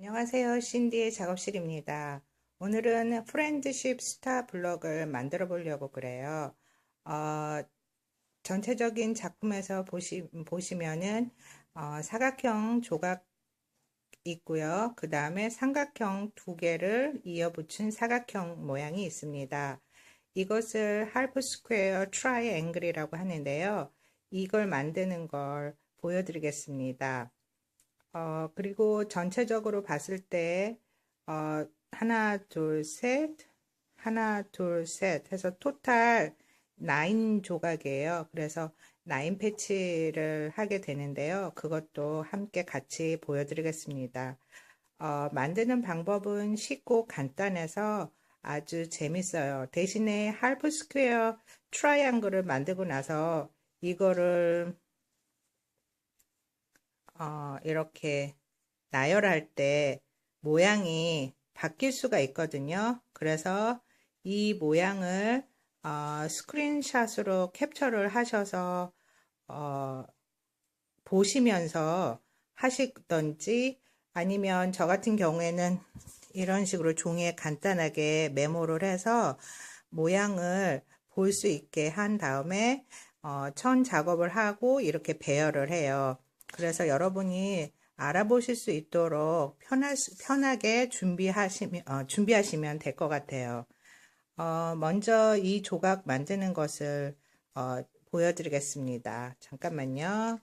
안녕하세요. 신디의 작업실입니다. 오늘은 프렌드십 스타 블럭을 만들어 보려고 그래요. 어, 전체적인 작품에서 보시면은 사각형 조각 있고요. 그 다음에 삼각형 두 개를 이어 붙인 사각형 모양이 있습니다. 이것을 half square triangle이라고 하는데요. 이걸 만드는 걸 보여드리겠습니다. 그리고 전체적으로 봤을 때, 하나, 둘, 셋, 하나, 둘, 셋 해서 토탈 9 조각이에요. 그래서 9 패치를 하게 되는데요. 그것도 함께 같이 보여드리겠습니다. 만드는 방법은 쉽고 간단해서 아주 재밌어요. 대신에 할프 스퀘어 트라이앵글을 만들고 나서 이거를 이렇게 나열할 때 모양이 바뀔 수가 있거든요. 그래서 이 모양을 스크린샷으로 캡처를 하셔서 어, 보시면서 하시던지 아니면 저 같은 경우에는 이런 식으로 종이에 간단하게 메모를 해서 모양을 볼 수 있게 한 다음에 천 작업을 하고 이렇게 배열을 해요. 그래서 여러분이 알아보실 수 있도록 편하게 준비하시면 될 것 같아요. 먼저 이 조각 만드는 것을 보여드리겠습니다. 잠깐만요.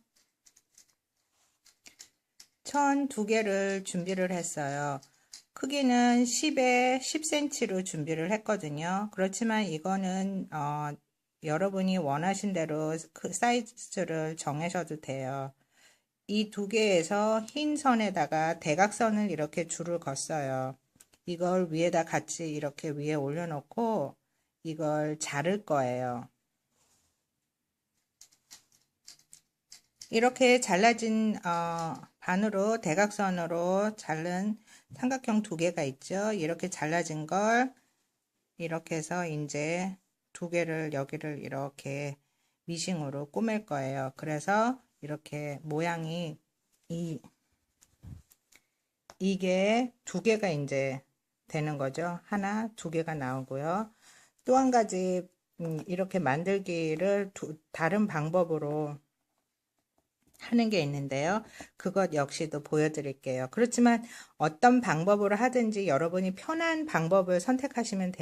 천 두 개를 준비를 했어요. 크기는 10에 10cm로 준비를 했거든요. 그렇지만 이거는 여러분이 원하신 대로 그 사이즈를 정하셔도 돼요. 이 두 개에서 흰 선에다가 대각선을 이렇게 줄을 걷어요. 이걸 위에다 같이 이렇게 위에 올려놓고 이걸 자를 거예요. 이렇게 잘라진 반으로 대각선으로 자른 삼각형 두 개가 있죠. 이렇게 잘라진 걸 이렇게 해서 이제 두 개를 여기를 이렇게 미싱으로 꾸밀 거예요. 그래서 이렇게 모양이 이게 두 개가 이제 되는 거죠. 하나, 두 개가 나오고요. 또 한 가지 이렇게 만들기를 다른 방법으로 하는 게 있는데요. 그것 역시도 보여드릴게요. 그렇지만 어떤 방법으로 하든지 여러분이 편한 방법을 선택하시면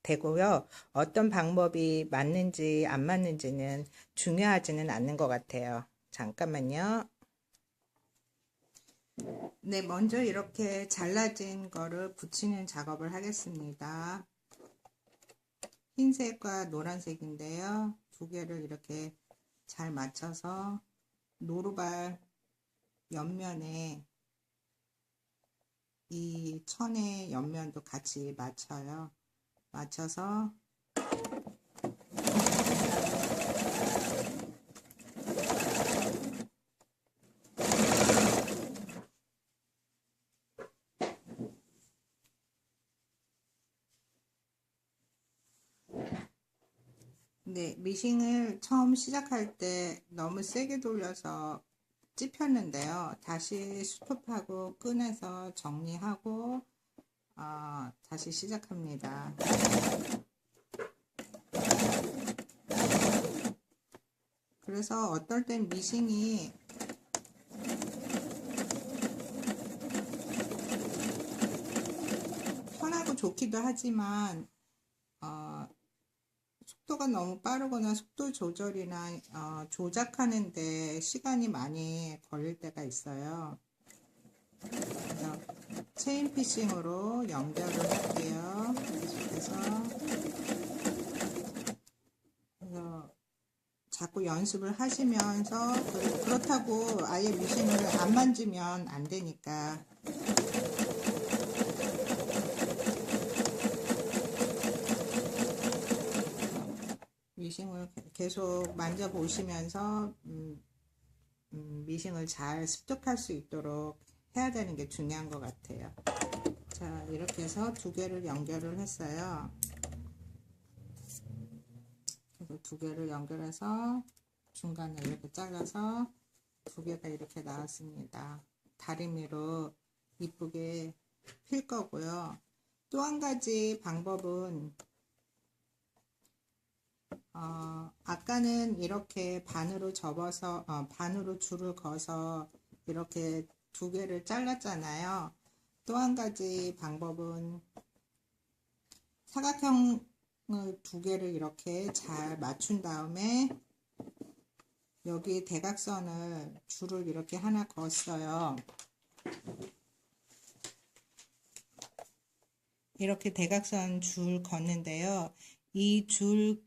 되고요. 어떤 방법이 맞는지 안 맞는지는 중요하지는 않는 것 같아요. 잠깐만요. 네, 먼저 이렇게 잘라진 거를 붙이는 작업을 하겠습니다. 흰색과 노란색인데요. 두 개를 이렇게 잘 맞춰서 노루발 옆면에 이 천의 옆면도 같이 맞춰요. 맞춰서 네, 미싱을 처음 시작할 때 너무 세게 돌려서 찝혔는데요. 다시 스톱하고 꺼내서 정리하고 다시 시작합니다. 그래서 어떨 땐 미싱이 편하고 좋기도 하지만 속도가 너무 빠르거나 속도 조절이나 조작하는데 시간이 많이 걸릴 때가 있어요. 그래서 체인 피싱으로 연결을 할게요. 그래서 자꾸 연습을 하시면서 그렇다고 아예 미싱을 안 만지면 안 되니까 미싱을 계속 만져보시면서 미싱을 잘 습득할 수 있도록 해야 되는 게 중요한 것 같아요. 자, 이렇게 해서 두 개를 연결을 했어요. 그래서 두 개를 연결해서 중간에 이렇게 잘라서 두 개가 이렇게 나왔습니다. 다리미로 이쁘게 필 거고요. 또 한 가지 방법은 아까는 이렇게 반으로 접어서 반으로 줄을 그어서 이렇게 두 개를 잘랐잖아요. 또 한 가지 방법은 사각형을 두 개를 이렇게 잘 맞춘 다음에 여기 대각선을 줄을 이렇게 하나 그었어요. 이렇게 대각선 줄 걷는데요. 이 줄을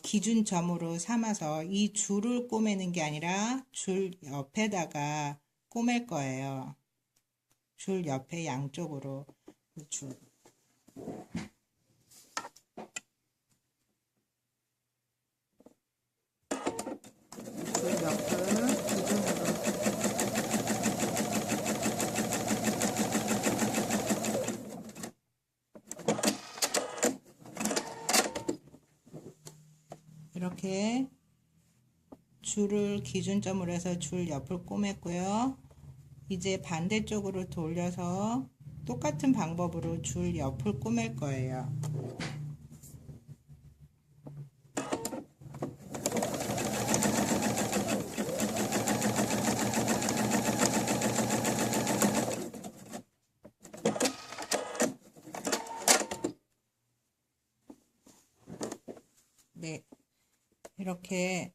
기준점으로 삼아서 이 줄을 꼬매는 게 아니라 줄 옆에다가 꼬맬 거예요. 줄 옆에 양쪽으로 줄. 줄 옆을 기준으로 이렇게 줄을 기준점으로 해서 줄 옆을 꼬맸고요. 이제 반대쪽으로 돌려서 똑같은 방법으로 줄 옆을 꼬맬 거예요. 네, 이렇게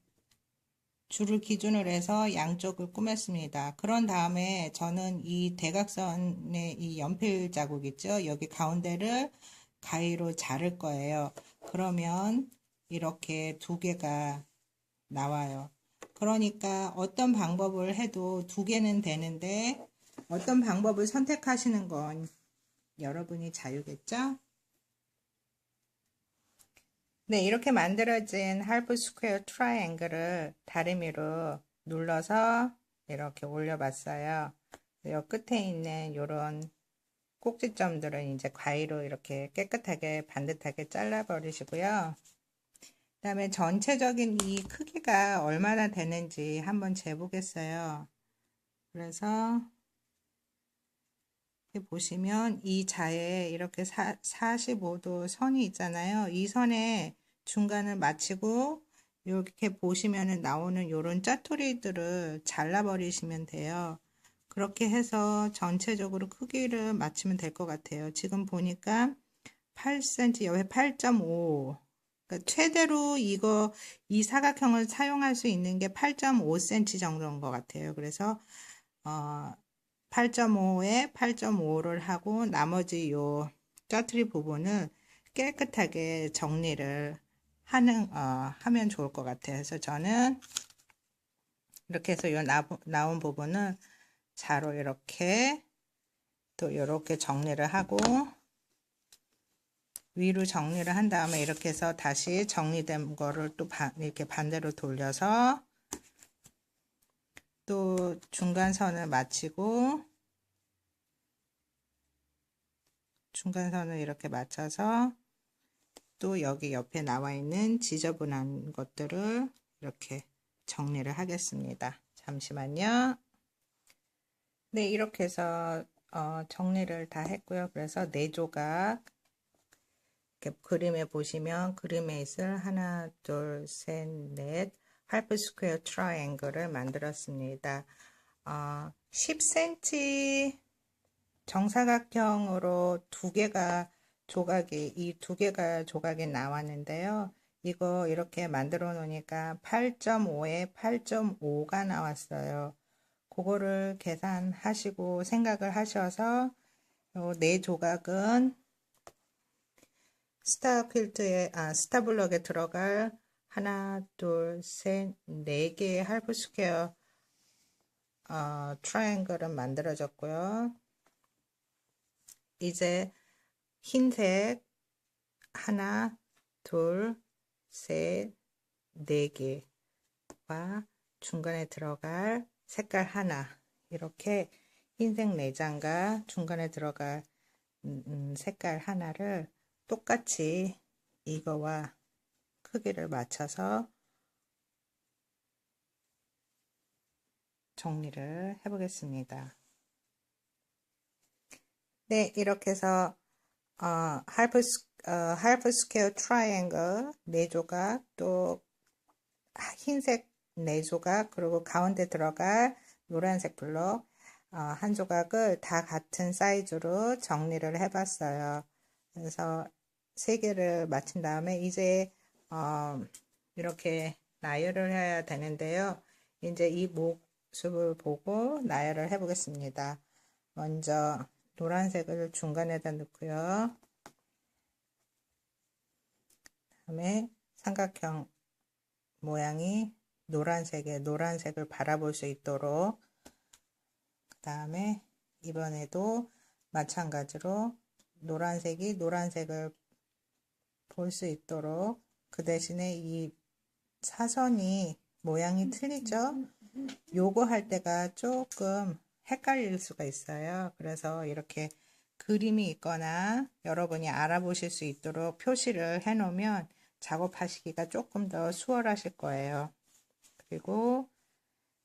줄을 기준으로 해서 양쪽을 꾸몄습니다. 그런 다음에 저는 이 대각선의 이 연필 자국 있죠? 여기 가운데를 가위로 자를 거예요. 그러면 이렇게 두 개가 나와요. 그러니까 어떤 방법을 해도 두 개는 되는데 어떤 방법을 선택하시는 건 여러분이 자유겠죠? 네, 이렇게 만들어진 half square triangle을 다리미로 눌러서 이렇게 올려봤어요. 이 끝에 있는 이런 꼭지점들은 이제 가위로 이렇게 깨끗하게 반듯하게 잘라버리시고요. 그 다음에 전체적인 이 크기가 얼마나 되는지 한번 재보겠어요. 그래서 이렇게 보시면 이 자에 이렇게 45도 선이 있잖아요. 이 선에 중간을 마치고 이렇게 보시면 나오는 이런 짜투리들을 잘라버리시면 돼요. 그렇게 해서 전체적으로 크기를 맞추면 될 것 같아요. 지금 보니까 8cm, 여기 8.5. 그러니까 최대로 이 사각형을 사용할 수 있는 게 8.5cm 정도인 것 같아요. 그래서 8.5에 8.5를 하고 나머지 요 짜투리 부분은 깨끗하게 정리를 하면 좋을 것 같아요. 그래서 저는 이렇게 해서 요 나온 부분은 자로 이렇게 또 이렇게 정리를 하고 위로 정리를 한 다음에 이렇게 해서 다시 정리된 거를 또 이렇게 반대로 돌려서 또 중간선을 마치고 중간선을 이렇게 맞춰서 또 여기 옆에 나와 있는 지저분한 것들을 이렇게 정리를 하겠습니다. 잠시만요. 네, 이렇게 해서 정리를 다 했고요. 그래서 네 조각 이렇게 그림에 보시면 그림에 있을 하나, 둘, 셋, 넷 half square triangle을 만들었습니다. 10cm 정사각형으로 이 두 개가 조각이 나왔는데요. 이거 이렇게 만들어 놓으니까 8.5에 8.5가 나왔어요. 그거를 계산하시고 생각을 하셔서 네 조각은 스타블럭에 들어갈 하나, 둘, 셋, 네 개의 할프 스퀘어 트라이앵글은 만들어졌고요. 이제 흰색 하나, 둘, 셋, 네 개와 중간에 들어갈 색깔 하나 이렇게 흰색 내장과 중간에 들어갈 색깔 하나를 똑같이 이거와 크기를 맞춰서 정리를 해보겠습니다. 네, 이렇게 해서 half square triangle 4조각, 또 흰색 4조각, 그리고 가운데 들어갈 노란색 블록 한 조각을 다 같은 사이즈로 정리를 해봤어요. 그래서 3개를 마친 다음에 이제 이렇게 나열을 해야 되는데요. 이제 이 모습을 보고 나열을 해 보겠습니다. 먼저 노란색을 중간에다 넣고요. 다음에 삼각형 모양이 노란색을 바라볼 수 있도록, 그 다음에 이번에도 마찬가지로 노란색을 볼 수 있도록, 그 대신에 이 사선이 모양이 틀리죠? 요거 할 때가 조금 헷갈릴 수가 있어요. 그래서 이렇게 그림이 있거나 여러분이 알아보실 수 있도록 표시를 해 놓으면 작업하시기가 조금 더 수월하실 거예요. 그리고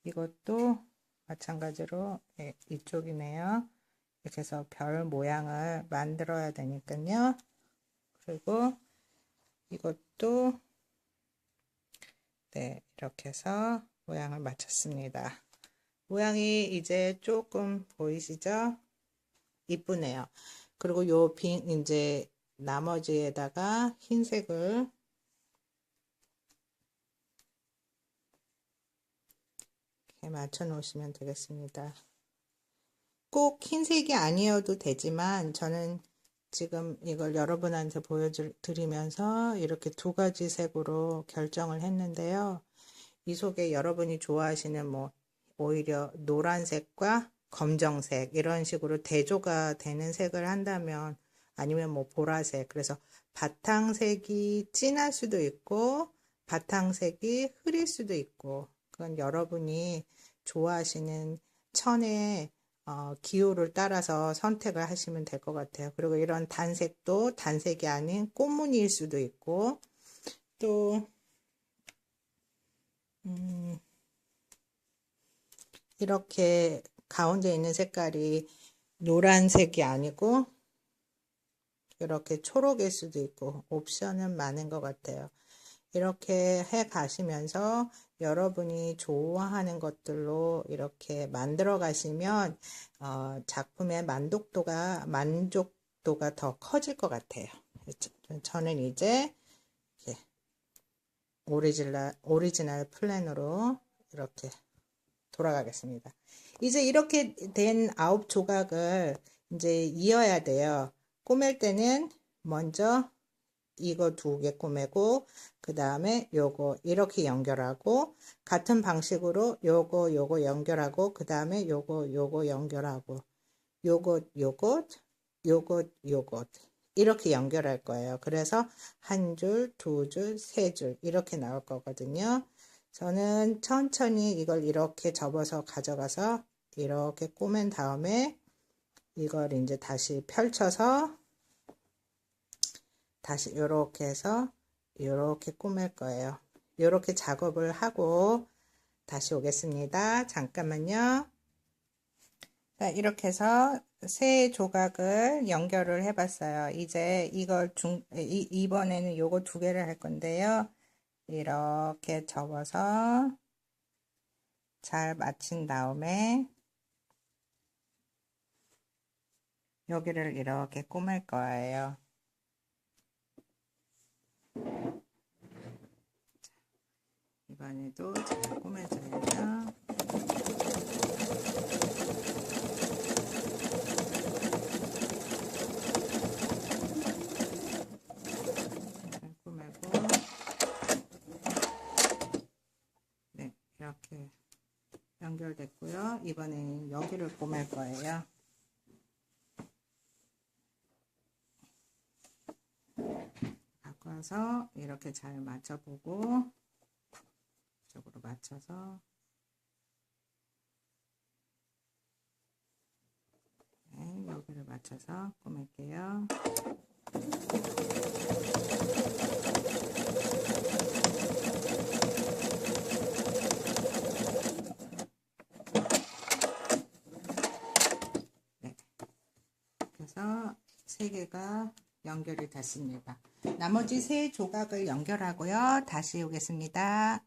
이것도 마찬가지로 이쪽이네요. 이렇게 해서 별 모양을 만들어야 되니까요. 그리고 이것도 네, 이렇게 해서 모양을 마쳤습니다. 모양이 이제 조금 보이시죠? 이쁘네요. 그리고 요 이제 나머지에다가 흰색을 이렇게 맞춰 놓으시면 되겠습니다. 꼭 흰색이 아니어도 되지만 저는 지금 이걸 여러분한테 보여드리면서 이렇게 2가지 색으로 결정을 했는데요. 이 속에 여러분이 좋아하시는 오히려 노란색과 검정색 이런 식으로 대조가 되는 색을 한다면, 아니면 보라색, 그래서 바탕색이 진할 수도 있고 바탕색이 흐릴 수도 있고, 그건 여러분이 좋아하시는 천의 기호를 따라서 선택을 하시면 될 것 같아요. 그리고 이런 단색도 단색이 아닌 꽃무늬일 수도 있고, 또 이렇게 가운데 있는 색깔이 노란색이 아니고 이렇게 초록일 수도 있고, 옵션은 많은 것 같아요. 이렇게 해 가시면서 여러분이 좋아하는 것들로 이렇게 만들어 가시면 작품의 만족도가 더 커질 것 같아요. 저는 이제 오리지널 플랜으로 이렇게 돌아가겠습니다. 이제 이렇게 된 9조각을 이제 이어야 돼요. 꾸밀 때는 먼저 이거 2개 꾸미고, 그 다음에 요거 이렇게 연결하고, 같은 방식으로 요거 연결하고, 그 다음에 요거 연결하고, 요것 이렇게 연결할 거예요. 그래서 1줄, 2줄, 3줄 이렇게 나올 거거든요. 저는 천천히 이걸 이렇게 접어서 가져가서 이렇게 꼬맨 다음에 이걸 이제 다시 펼쳐서 다시 이렇게 해서 이렇게 꾸밀 거예요. 이렇게 작업을 하고 다시 오겠습니다. 잠깐만요. 자, 이렇게 해서 3조각을 연결을 해봤어요. 이제 이번에는 요거 2개를 할 건데요. 이렇게 접어서 잘 맞춘 다음에 여기를 이렇게 꾸밀 거예요. 이번에도 잘 꾸며줘야죠. 잘 꾸미고, 네, 이렇게 연결됐고요. 이번에는 여기를 꾸밀 거예요. 바꿔서 이렇게 잘 맞춰보고, 이쪽으로 맞춰서, 네, 여기를 맞춰서 꾸밀게요. 네, 이렇게 해서 3개가 연결이 됐습니다. 나머지 3 조각을 연결하고요. 다시 오겠습니다.